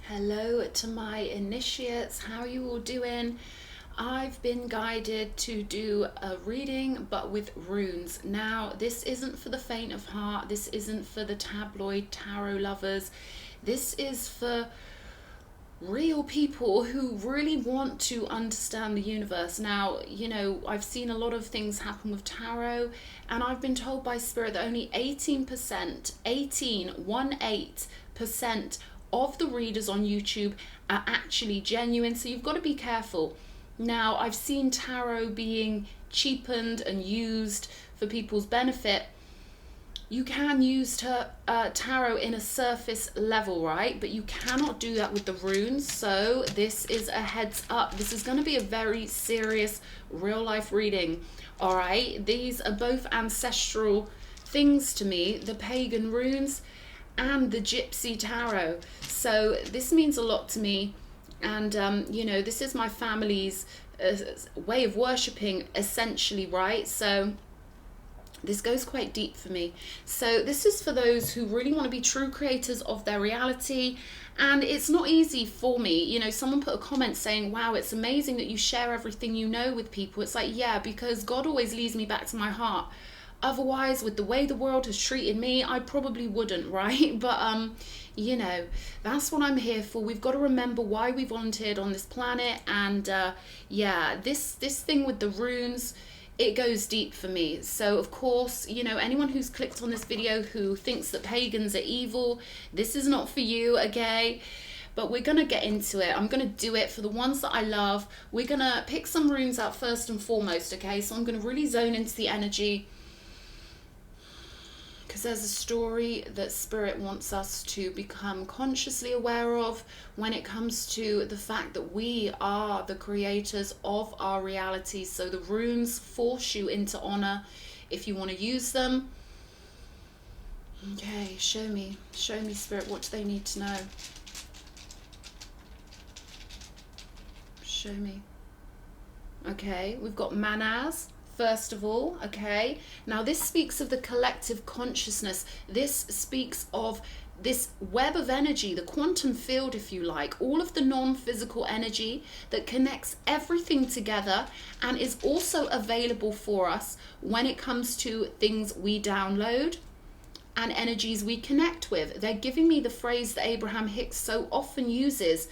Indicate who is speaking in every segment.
Speaker 1: Hello to my initiates, how are you all doing? I've been guided to do a reading but with runes. Now this isn't for the faint of heart, this isn't for the tabloid tarot lovers, this is for real people who really want to understand the universe. Now, I've seen a lot of things happen with tarot, and I've been told by spirit that only 18%, 18% of the readers on YouTube are actually genuine, so you've got to be careful. Now, I've seen tarot being cheapened and used for people's benefit. You can use tarot in a surface level, right? But you cannot do that with the runes. So this is a heads up. This is going to be a very serious real life reading. All right. These are both ancestral things to me, the pagan runes and the gypsy tarot. So this means a lot to me. And, this is my family's way of worshipping, essentially, right? So this goes quite deep for me. So this is for those who really want to be true creators of their reality. And it's not easy for me. Someone put a comment saying, wow, it's amazing that you share everything you know with people. It's like, yeah, because God always leads me back to my heart. Otherwise, with the way the world has treated me, I probably wouldn't, right? But, that's what I'm here for. We've got to remember why we volunteered on this planet. And, this thing with the runes, it goes deep for me. So of course, anyone who's clicked on this video who thinks that pagans are evil, this is not for you, okay? But we're gonna get into it. I'm gonna do it for the ones that I love. We're gonna pick some runes out first and foremost, okay? So I'm gonna really zone into the energy, because there's a story that Spirit wants us to become consciously aware of when it comes to the fact that we are the creators of our reality. So the runes force you into honor if you want to use them. Okay, show me, Spirit, what do they need to know? Show me. Okay, we've got Manaz. First of all, okay, now this speaks of the collective consciousness. This speaks of this web of energy, the quantum field, if you like, all of the non-physical energy that connects everything together and is also available for us when it comes to things we download and energies we connect with. They're giving me the phrase that Abraham Hicks so often uses,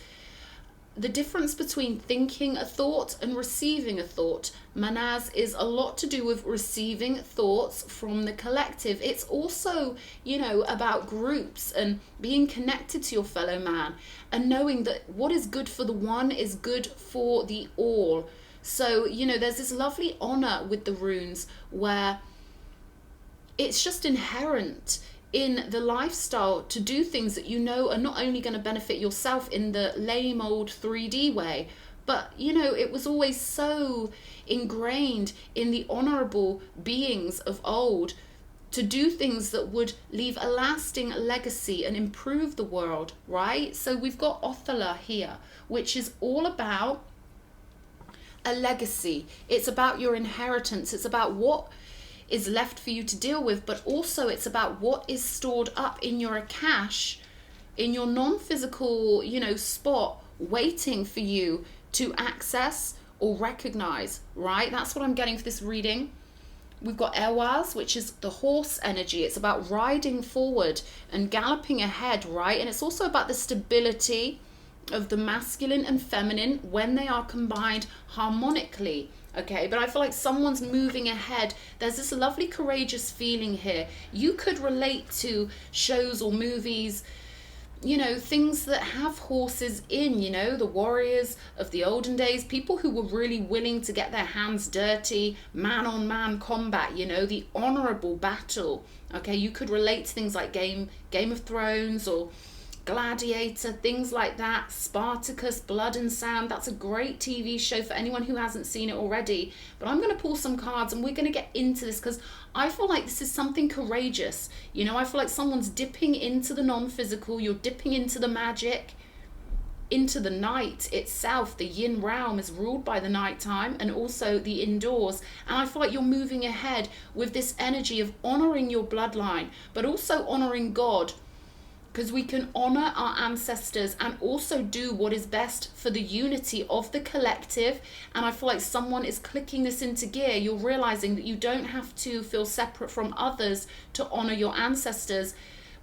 Speaker 1: the difference between thinking a thought and receiving a thought. Manaz is a lot to do with receiving thoughts from the collective. It's also, about groups and being connected to your fellow man and knowing that what is good for the one is good for the all. So, there's this lovely honor with the runes where it's just inherent in the lifestyle to do things that are not only going to benefit yourself in the lame old 3D way, but it was always so ingrained in the honorable beings of old to do things that would leave a lasting legacy and improve the world, right? So we've got Othala here, which is all about a legacy. It's about your inheritance. It's about what is left for you to deal with, but also it's about what is stored up in your Akash, in your non-physical, spot, waiting for you to access or recognize, right? That's what I'm getting for this reading. We've got Airwaves, which is the horse energy. It's about riding forward and galloping ahead, right? And it's also about the stability of the masculine and feminine when they are combined harmonically. Okay, but I feel like someone's moving ahead. There's this lovely courageous feeling here. You could relate to shows or movies, things that have horses in, the warriors of the olden days, people who were really willing to get their hands dirty, man-on-man combat, the honorable battle. Okay, you could relate to things like Game of Thrones or Gladiator, things like that. Spartacus, Blood and Sand. That's a great TV show for anyone who hasn't seen it already. But I'm going to pull some cards and we're going to get into this because I feel like this is something courageous. I feel like someone's dipping into the non-physical. You're dipping into the magic, into the night itself. The yin realm is ruled by the nighttime and also the indoors. And I feel like you're moving ahead with this energy of honoring your bloodline, but also honoring God. because we can honor our ancestors and also do what is best for the unity of the collective. And I feel like someone is clicking this into gear. You're realizing that you don't have to feel separate from others to honor your ancestors,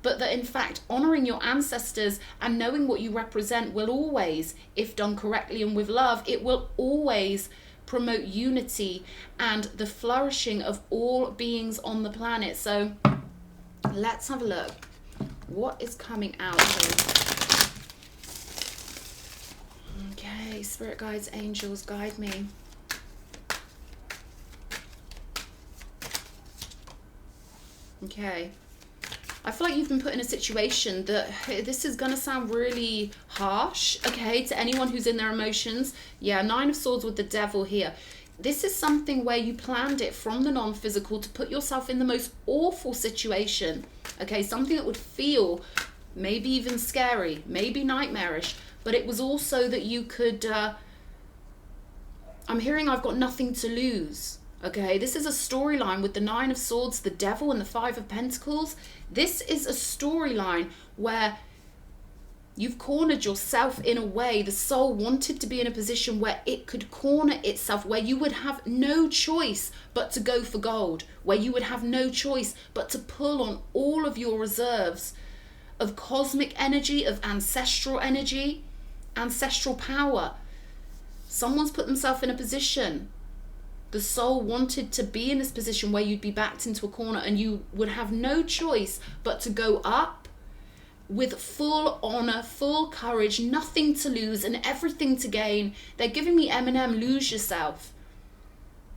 Speaker 1: but that in fact honoring your ancestors and knowing what you represent will always, if done correctly and with love, it will always promote unity and the flourishing of all beings on the planet. So let's have a look. What is coming out here? Okay, spirit guides, angels, guide me. Okay. I feel like you've been put in a situation that this is going to sound really harsh, okay, to anyone who's in their emotions. Yeah, 9 of Swords with the Devil here. This is something where you planned it from the non-physical to put yourself in the most awful situation, okay, something that would feel maybe even scary, maybe nightmarish, but it was also that you could, I'm hearing I've got nothing to lose, okay. This is a storyline with the 9 of Swords, the Devil, and the 5 of Pentacles. This is a storyline where you've cornered yourself in a way. The soul wanted to be in a position where it could corner itself, where you would have no choice but to go for gold, where you would have no choice but to pull on all of your reserves of cosmic energy, of ancestral energy, ancestral power. Someone's put themselves in a position. The soul wanted to be in this position where you'd be backed into a corner and you would have no choice but to go up with full honor, full courage, nothing to lose and everything to gain. They're giving me Eminem, lose yourself.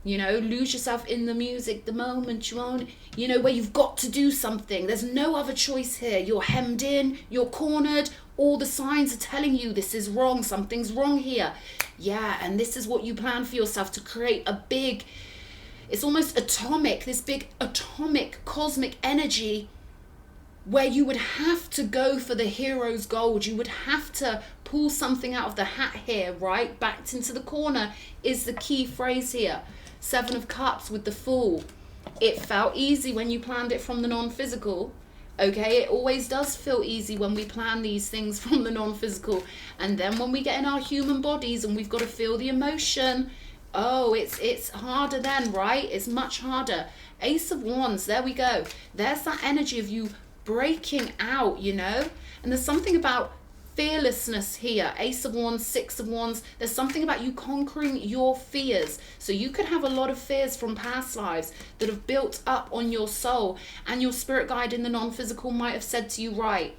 Speaker 1: You know, lose yourself in the music, the moment you own, you know, where you've got to do something. There's no other choice here. You're hemmed in, you're cornered. All the signs are telling you this is wrong, something's wrong here. Yeah, and this is what you plan for yourself, to create a big, it's almost atomic, this big atomic cosmic energy where you would have to go for the hero's gold. You would have to pull something out of the hat here, right? Backed into the corner is the key phrase here. 7 of Cups with the Fool. It felt easy when you planned it from the non-physical. Okay, it always does feel easy when we plan these things from the non-physical. And then when we get in our human bodies and we've got to feel the emotion, oh, it's harder then, right? It's much harder. Ace of Wands, there we go. There's that energy of you breaking out, you know. And there's something about fearlessness here. Ace of Wands, 6 of Wands. There's something about you conquering your fears. So you could have a lot of fears from past lives that have built up on your soul, and your spirit guide in the non-physical might have said to you, right,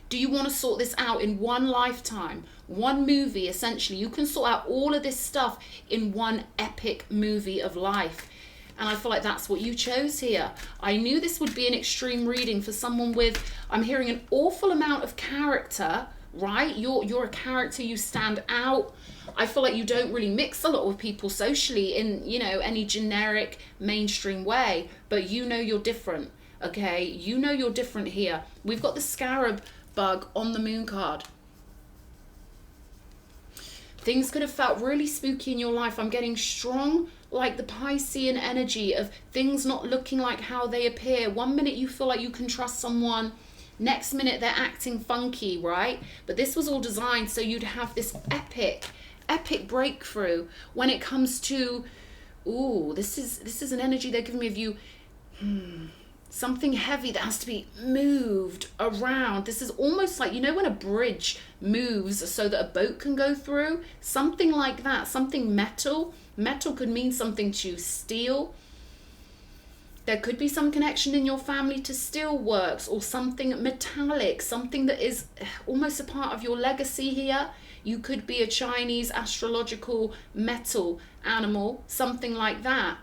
Speaker 1: do you want to sort this out in one lifetime, one movie? Essentially, you can sort out all of this stuff in one epic movie of life. And I feel like that's what you chose here. I knew this would be an extreme reading for someone with, I'm hearing an awful amount of character, right? You're a character, you stand out. I feel like you don't really mix a lot with people socially in, you know, any generic mainstream way, but you know you're different, okay? You know you're different here. We've got the scarab bug on the moon card. Things could have felt really spooky in your life. I'm getting strong, like the Piscean energy of things not looking like how they appear. One minute you feel like you can trust someone, next minute they're acting funky, right? But this was all designed so you'd have this epic breakthrough when it comes to, ooh, this is an energy they're giving me of you, something heavy that has to be moved around. This is almost like, you know, when a bridge moves so that a boat can go through, something like that, something metal. Metal could mean something to steel. There could be some connection in your family to steel works or something metallic, something that is almost a part of your legacy here. You could be a Chinese astrological metal animal, something like that.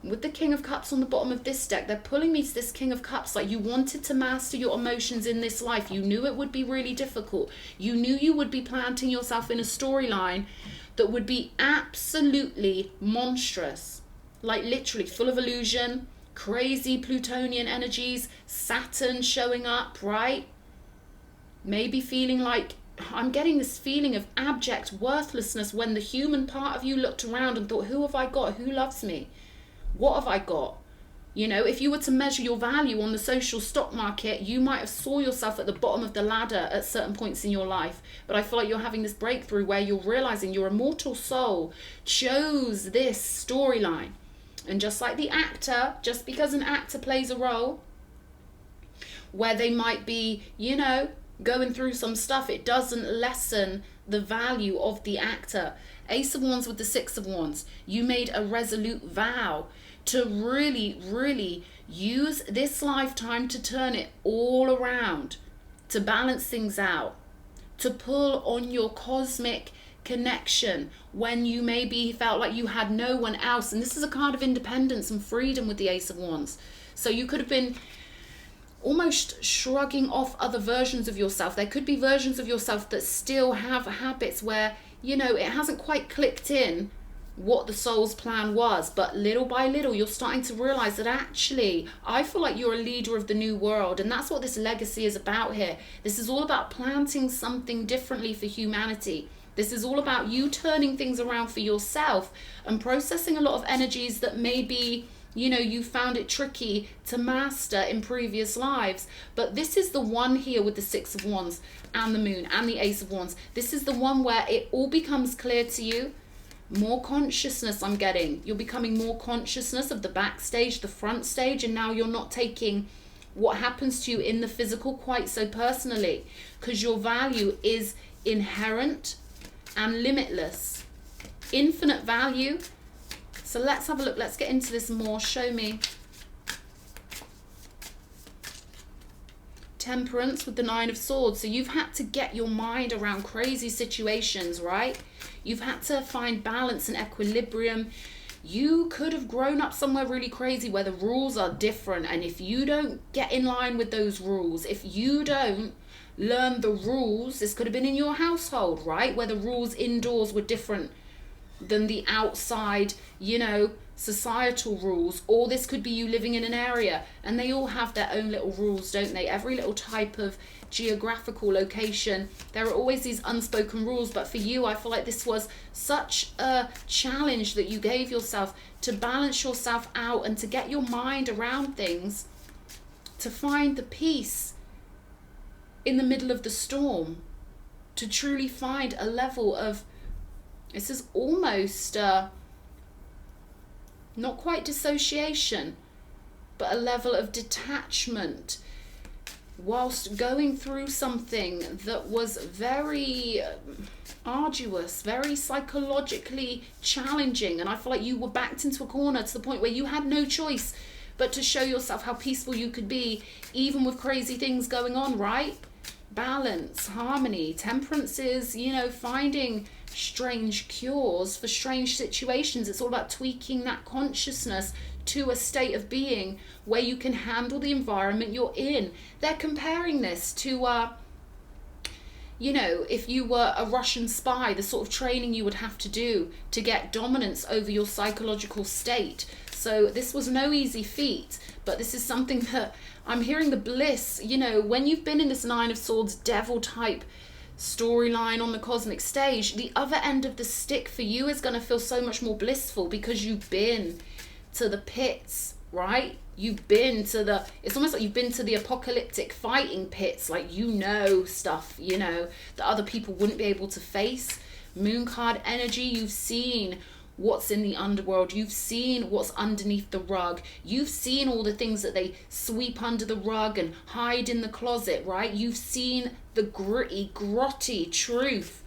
Speaker 1: With the King of Cups on the bottom of this deck, they're pulling me to this King of Cups, like you wanted to master your emotions in this life. You knew it would be really difficult. You knew you would be planting yourself in a storyline that would be absolutely monstrous, like literally full of illusion, crazy Plutonian energies, Saturn showing up, right? Maybe feeling like, I'm getting this feeling of abject worthlessness when the human part of you looked around and thought, who have I got? Who loves me? What have I got? You know, if you were to measure your value on the social stock market, you might have saw yourself at the bottom of the ladder at certain points in your life. But I feel like you're having this breakthrough where you're realizing your immortal soul chose this storyline. And just like the actor, just because an actor plays a role where they might be, you know, going through some stuff, it doesn't lessen the value of the actor. Ace of Wands with the Six of Wands. You made a resolute vow to really, really use this lifetime to turn it all around, to balance things out, to pull on your cosmic connection when you maybe felt like you had no one else. And this is a card of independence and freedom with the Ace of Wands. So you could have been almost shrugging off other versions of yourself. There could be versions of yourself that still have habits where, you know, it hasn't quite clicked in what the soul's plan was, but little by little you're starting to realize that actually I feel like you're a leader of the new world. And that's what this legacy is about here. This is all about planting something differently for humanity. This is all about you turning things around for yourself and processing a lot of energies that maybe, you know, you found it tricky to master in previous lives. But this is the one here with the Six of Wands and the Moon and the Ace of Wands. This is the one where it all becomes clear to you. More consciousness I'm getting. You're becoming more consciousness of the backstage, the front stage, and now you're not taking what happens to you in the physical quite so personally, because your value is inherent and limitless. Infinite value. So let's have a look. Let's get into this more. Show me. Temperance with the Nine of Swords. So you've had to get your mind around crazy situations, right? You've had to find balance and equilibrium. You could have grown up somewhere really crazy where the rules are different. And if you don't get in line with those rules, if you don't learn the rules, this could have been in your household, right? Where the rules indoors were different than the outside, you know, societal rules. Or this could be you living in an area and they all have their own little rules, don't they? Every little type of geographical location, there are always these unspoken rules. But for you, I feel like this was such a challenge that you gave yourself to balance yourself out and to get your mind around things, to find the peace in the middle of the storm, to truly find a level of, this is almost not quite dissociation, but a level of detachment whilst going through something that was very arduous, very psychologically challenging. And I feel like you were backed into a corner to the point where you had no choice but to show yourself how peaceful you could be, even with crazy things going on, right? Balance, harmony. Temperance is, you know, finding strange cures for strange situations. It's all about tweaking that consciousness to a state of being where you can handle the environment you're in. They're comparing this to, you know, if you were a Russian spy, the sort of training you would have to do to get dominance over your psychological state. So this was no easy feat, but this is something that I'm hearing the bliss, you know, when you've been in this Nine of Swords devil type storyline on the cosmic stage, the other end of the stick for you is going to feel so much more blissful because you've been to the pits, right? You've been to the, it's almost like you've been to the apocalyptic fighting pits, like, you know, stuff, you know, that other people wouldn't be able to face. Moon card energy, you've seen what's in the underworld, you've seen what's underneath the rug, you've seen all the things that they sweep under the rug and hide in the closet, right? You've seen the gritty, grotty truth.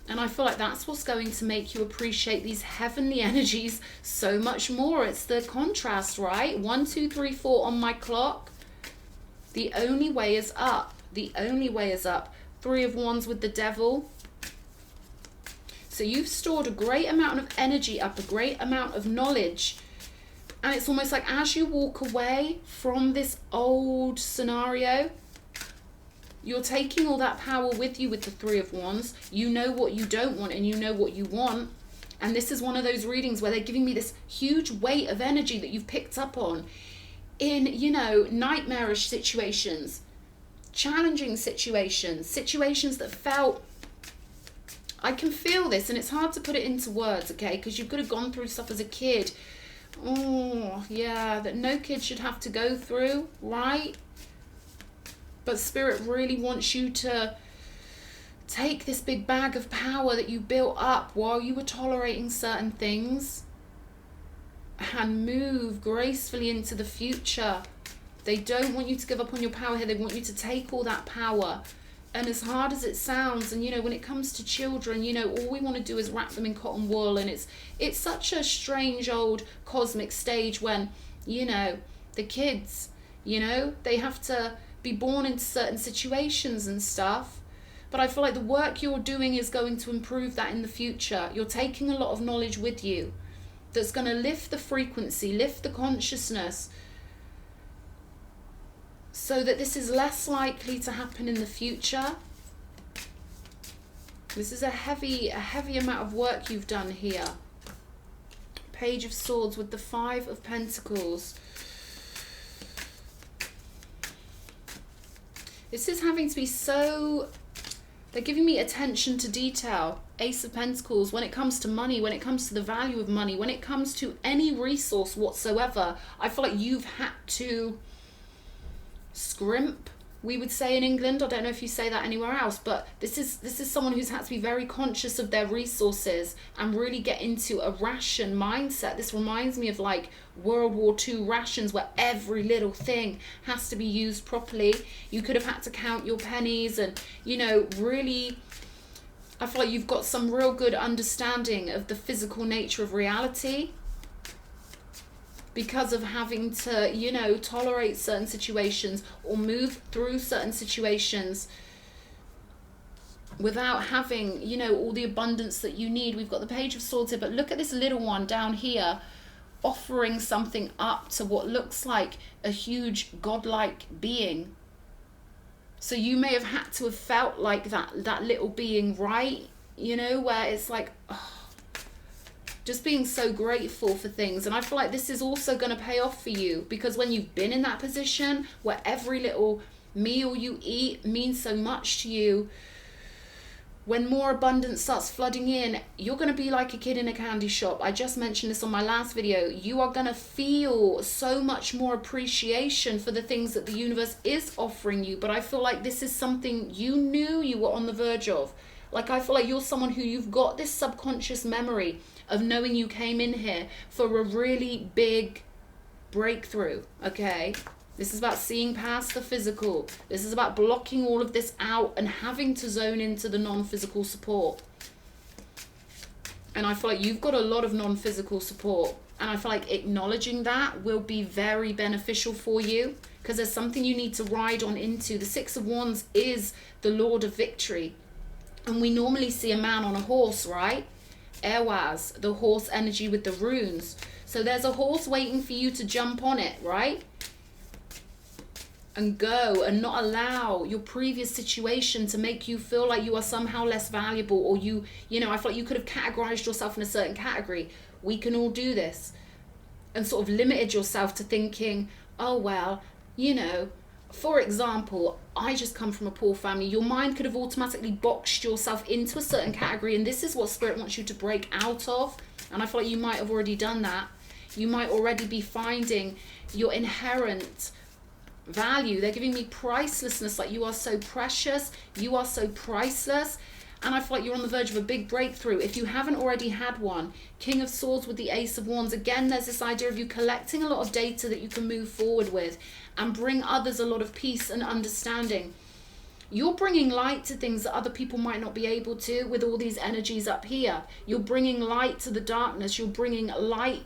Speaker 1: And I feel like that's what's going to make you appreciate these heavenly energies so much more. It's the contrast, right? 1, 2, 3, 4 on my clock. The only way is up. The only way is up. 3 of Wands with the Devil. So you've stored a great amount of energy up, a great amount of knowledge. And it's almost like as you walk away from this old scenario, you're taking all that power with you with the 3 of Wands. You know what you don't want and you know what you want. And this is one of those readings where they're giving me this huge weight of energy that you've picked up on in, you know, nightmarish situations, challenging situations, situations that felt, I can feel this, and it's hard to put it into words, okay, because you could have gone through stuff as a kid Oh, yeah, that no kid should have to go through, right? But Spirit really wants you to take this big bag of power that you built up while you were tolerating certain things and move gracefully into the future. They don't want you to give up on your power here. They want you to take all that power. And as hard as it sounds, and you know, when it comes to children, you know, all we want to do is wrap them in cotton wool. And it's such a strange old cosmic stage when, you know, the kids, you know, they have to be born into certain situations and stuff. But I feel like the work you're doing is going to improve that in the future. You're taking a lot of knowledge with you that's going to lift the frequency, lift the consciousness, so that this is less likely to happen in the future. This is a heavy amount of work you've done here. Page of Swords with the 5 of Pentacles. This is having to be so... They're giving me attention to detail. Ace of Pentacles, when it comes to money, when it comes to the value of money, when it comes to any resource whatsoever, I feel like you've had to scrimp, we would say in England. I don't know if you say that anywhere else, but this is someone who's had to be very conscious of their resources and really get into a ration mindset. This reminds me of like World War II rations, where every little thing has to be used properly. You could have had to count your pennies and, you know, really, I feel like you've got some real good understanding of the physical nature of reality, because of having to, you know, tolerate certain situations or move through certain situations without having, you know, all the abundance that you need. We've got the Page of Swords here, but look at this little one down here offering something up to what looks like a huge godlike being. So you may have had to have felt like that little being, right? You know, where it's like, oh, just being so grateful for things. And I feel like this is also going to pay off for you, because when you've been in that position where every little meal you eat means so much to you, when more abundance starts flooding in, you're going to be like a kid in a candy shop. I just mentioned this on my last video. You are going to feel so much more appreciation for the things that the universe is offering you. But I feel like this is something you knew you were on the verge of. Like, I feel like you're someone who, you've got this subconscious memory of knowing you came in here for a really big breakthrough, okay? This is about seeing past the physical. This is about blocking all of this out and having to zone into the non-physical support. And I feel like you've got a lot of non-physical support. And I feel like acknowledging that will be very beneficial for you, because there's something you need to ride on into. The Six of Wands is the Lord of Victory. And we normally see a man on a horse, right? Airwaves, the horse energy with the runes. So there's a horse waiting for you to jump on it, right? And go, and not allow your previous situation to make you feel like you are somehow less valuable, or you know, I feel like you could have categorized yourself in a certain category. We can all do this. And sort of limited yourself to thinking, oh, well, you know, for example, I just come from a poor family. Your mind could have automatically boxed yourself into a certain category, and this is what Spirit wants you to break out of. And I feel like you might have already done that. You might already be finding your inherent value. They're giving me pricelessness, like you are so precious, you are so priceless. And I feel like you're on the verge of a big breakthrough if you haven't already had one. King of Swords with the Ace of Wands. Again, there's this idea of you collecting a lot of data that you can move forward with and bring others a lot of peace and understanding. You're bringing light to things that other people might not be able to with all these energies up here. You're bringing light to the darkness. You're bringing light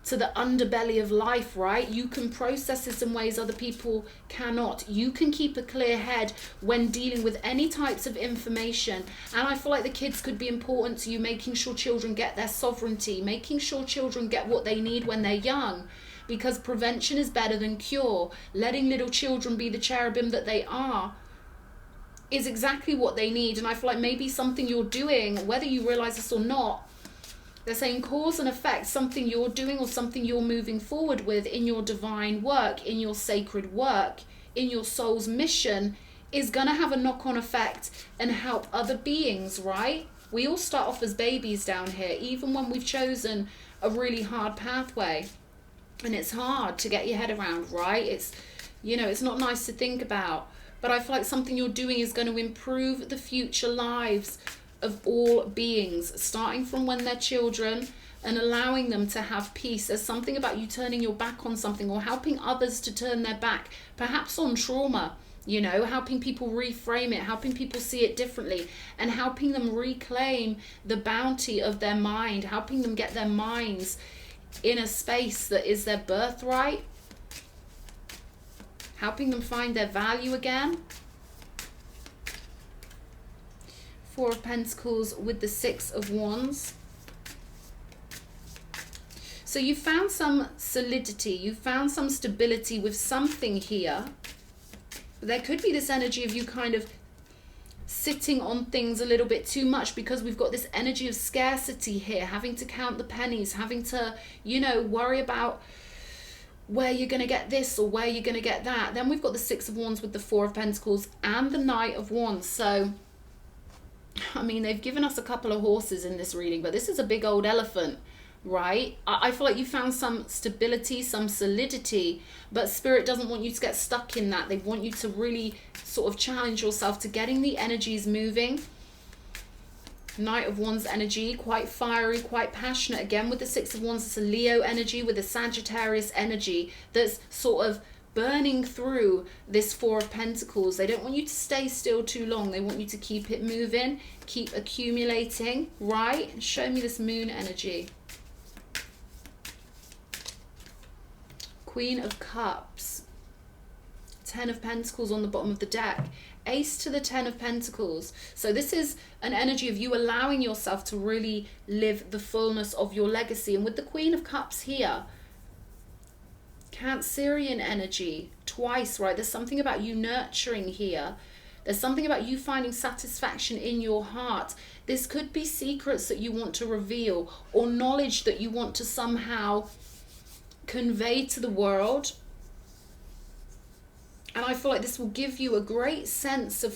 Speaker 1: to the underbelly of life, right? You can process this in ways other people cannot. You can keep a clear head when dealing with any types of information. And I feel like the kids could be important to you, making sure children get their sovereignty, making sure children get what they need when they're young, because prevention is better than cure. Letting little children be the cherubim that they are is exactly what they need. And I feel like maybe something you're doing, whether you realize this or not, they're saying cause and effect, something you're doing or something you're moving forward with in your divine work, in your sacred work, in your soul's mission, is going to have a knock-on effect and help other beings, right? We all start off as babies down here, even when we've chosen a really hard pathway. And it's hard to get your head around, right? It's, you know, it's not nice to think about. But I feel like something you're doing is going to improve the future lives of all beings, starting from when they're children and allowing them to have peace. There's something about you turning your back on something or helping others to turn their back, perhaps on trauma, you know, helping people reframe it, helping people see it differently, and helping them reclaim the bounty of their mind, helping them get their minds in a space that is their birthright, helping them find their value again. Four of Pentacles with the Six of Wands. So you found some solidity, you found some stability with something here. There could be this energy of you kind of sitting on things a little bit too much, because we've got this energy of scarcity here, having to count the pennies, having to, you know, worry about where you're going to get this or where you're going to get that. Then we've got the Six of Wands with the Four of Pentacles and the Knight of Wands. So, I mean, they've given us a couple of horses in this reading, but this is a big old elephant, right? I feel like you found some stability, some solidity, but Spirit doesn't want you to get stuck in that. They want you to really sort of challenge yourself to getting the energies moving. Knight of Wands energy, quite fiery, quite passionate. Again, with the Six of Wands, it's a Leo energy with a Sagittarius energy that's sort of burning through this Four of Pentacles. They don't want you to stay still too long. They want you to keep it moving, keep accumulating, right? Show me this Moon energy. Queen of Cups. Ten of Pentacles on the bottom of the deck. Ace to the Ten of Pentacles. So this is an energy of you allowing yourself to really live the fullness of your legacy. And with the Queen of Cups here, Cancerian energy twice, right? There's something about you nurturing here. There's something about you finding satisfaction in your heart. This could be secrets that you want to reveal, or knowledge that you want to somehow convey to the world. And I feel like this will give you a great sense of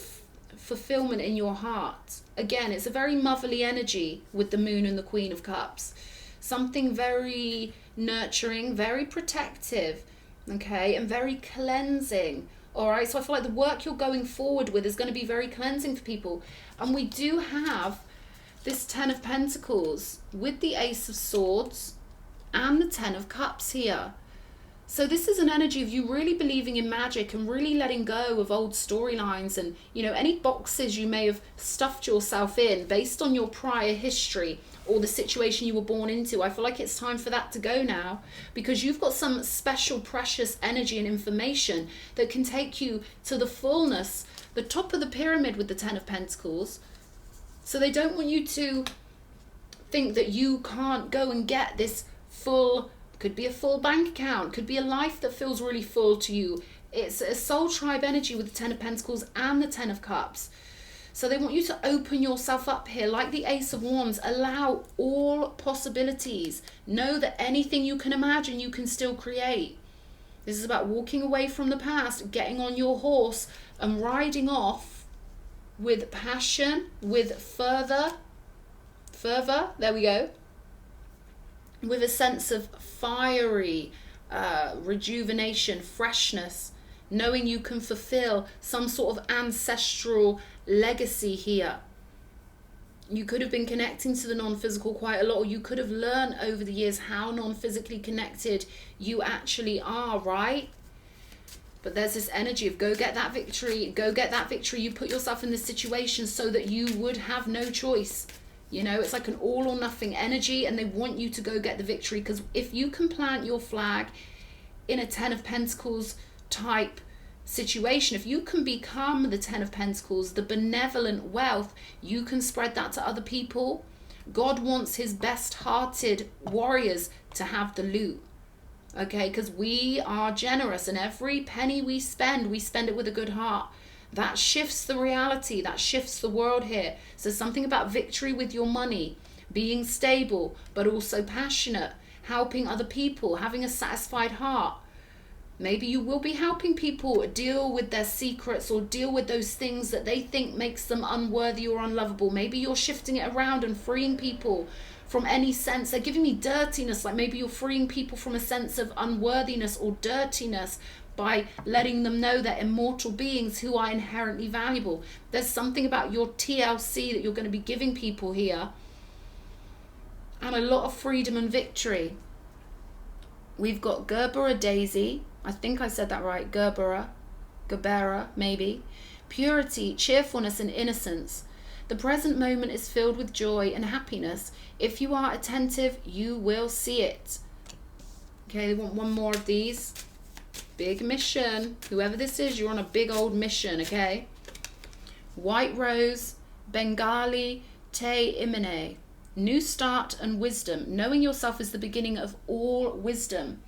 Speaker 1: fulfillment in your heart. Again, it's a very motherly energy with the Moon and the Queen of Cups. Something very nurturing, very protective, okay, and very cleansing. All right, so I feel like the work you're going forward with is going to be very cleansing for people. And we do have this Ten of Pentacles with the Ace of Swords and the Ten of Cups here. So this is an energy of you really believing in magic and really letting go of old storylines and, you know, any boxes you may have stuffed yourself in based on your prior history or the situation you were born into. I feel like it's time for that to go now, because you've got some special precious energy and information that can take you to the fullness, the top of the pyramid with the Ten of Pentacles. So they don't want you to think that you can't go and get this full, could be a full bank account, could be a life that feels really full to you. It's a soul tribe energy with the Ten of Pentacles and the Ten of Cups. So they want you to open yourself up here, like the Ace of Wands. Allow all possibilities. Know that anything you can imagine, you can still create. This is about walking away from the past, getting on your horse and riding off with passion, with fervor, there we go, with a sense of fiery rejuvenation, freshness, knowing you can fulfill some sort of ancestral legacy here. You could have been connecting to the non-physical quite a lot, or you could have learned over the years how non-physically connected you actually are, right? But there's this energy of go get that victory, go get that victory. You put yourself in this situation so that you would have no choice. You know, it's like an all or nothing energy, and they want you to go get the victory, because if you can plant your flag in a Ten of Pentacles type situation, if you can become the Ten of Pentacles, the benevolent wealth, you can spread that to other people. God wants his best-hearted warriors to have the loot, okay? Because we are generous, and every penny we spend it with a good heart. That shifts the reality, that shifts the world here. So something about victory with your money, being stable, but also passionate, helping other people, having a satisfied heart. Maybe you will be helping people deal with their secrets or deal with those things that they think makes them unworthy or unlovable. Maybe you're shifting it around and freeing people from any sense. They're giving me dirtiness, like maybe you're freeing people from a sense of unworthiness or dirtiness by letting them know they're immortal beings who are inherently valuable. There's something about your TLC that you're going to be giving people here, and a lot of freedom and victory. We've got Gerbera Daisy. I think I said that right. Gerbera, maybe. Purity, cheerfulness, and innocence. The present moment is filled with joy and happiness. If you are attentive, you will see it. Okay, they want one more of these. Big mission. Whoever this is, you're on a big old mission, okay? White Rose, Bengali, Te Imene. New start and wisdom. Knowing yourself is the beginning of all wisdom.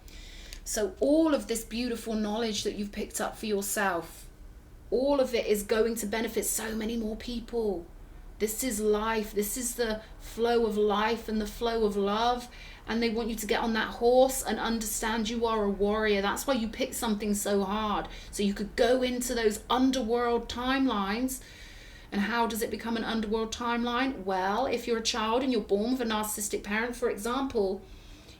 Speaker 1: So all of this beautiful knowledge that you've picked up for yourself, all of it is going to benefit so many more people. This is life. This is the flow of life and the flow of love. And they want you to get on that horse and understand you are a warrior. That's why you picked something so hard. So you could go into those underworld timelines. And how does it become an underworld timeline? Well, if you're a child and you're born with a narcissistic parent, for example,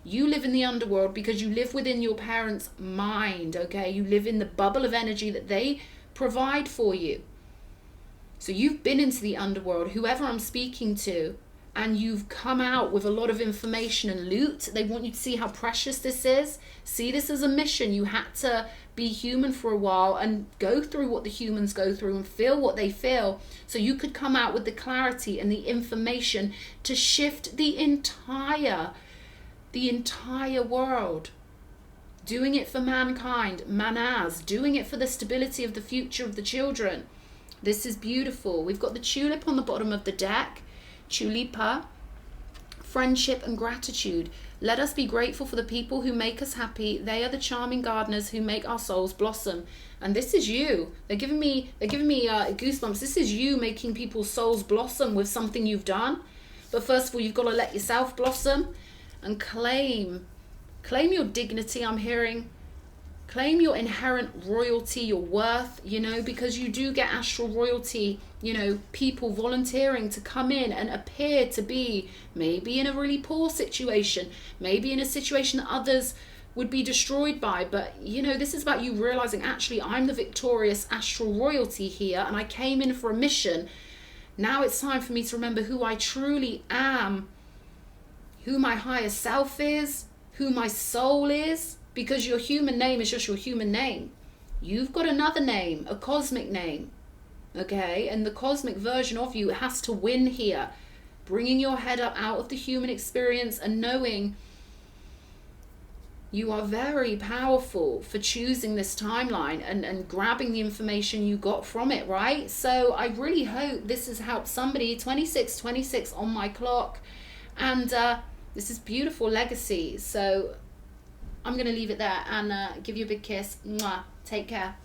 Speaker 1: you live in the underworld because you live within your parents' mind, okay? You live in the bubble of energy that they provide for you. So you've been into the underworld, whoever I'm speaking to, and you've come out with a lot of information and loot. They want you to see how precious this is. See this as a mission. You had to be human for a while and go through what the humans go through and feel what they feel, so you could come out with the clarity and the information to shift the entire world. Doing it for mankind, manas, doing it for the stability of the future of the children. This is beautiful. We've got the tulip on the bottom of the deck. Tulipa, friendship and gratitude. Let us be grateful for the people who make us happy. They are the charming gardeners who make our souls blossom. And this is you. They're giving me goosebumps. This is you making people's souls blossom with something you've done. But first of all, you've got to let yourself blossom and claim your dignity. I'm hearing claim your inherent royalty, your worth, because you do get astral royalty, people volunteering to come in and appear to be maybe in a really poor situation, maybe in a situation that others would be destroyed by. But, this is about you realizing, actually, I'm the victorious astral royalty here, and I came in for a mission. Now it's time for me to remember who I truly am, who my higher self is, who my soul is. Because your human name is just your human name. You've got another name, a cosmic name. Okay? And the cosmic version of you has to win here. Bringing your head up out of the human experience and knowing you are very powerful for choosing this timeline and grabbing the information you got from it, right? So I really hope this has helped somebody. 2626 on my clock. And this is beautiful legacy. So I'm going to leave it there and give you a big kiss. Mwah. Take care.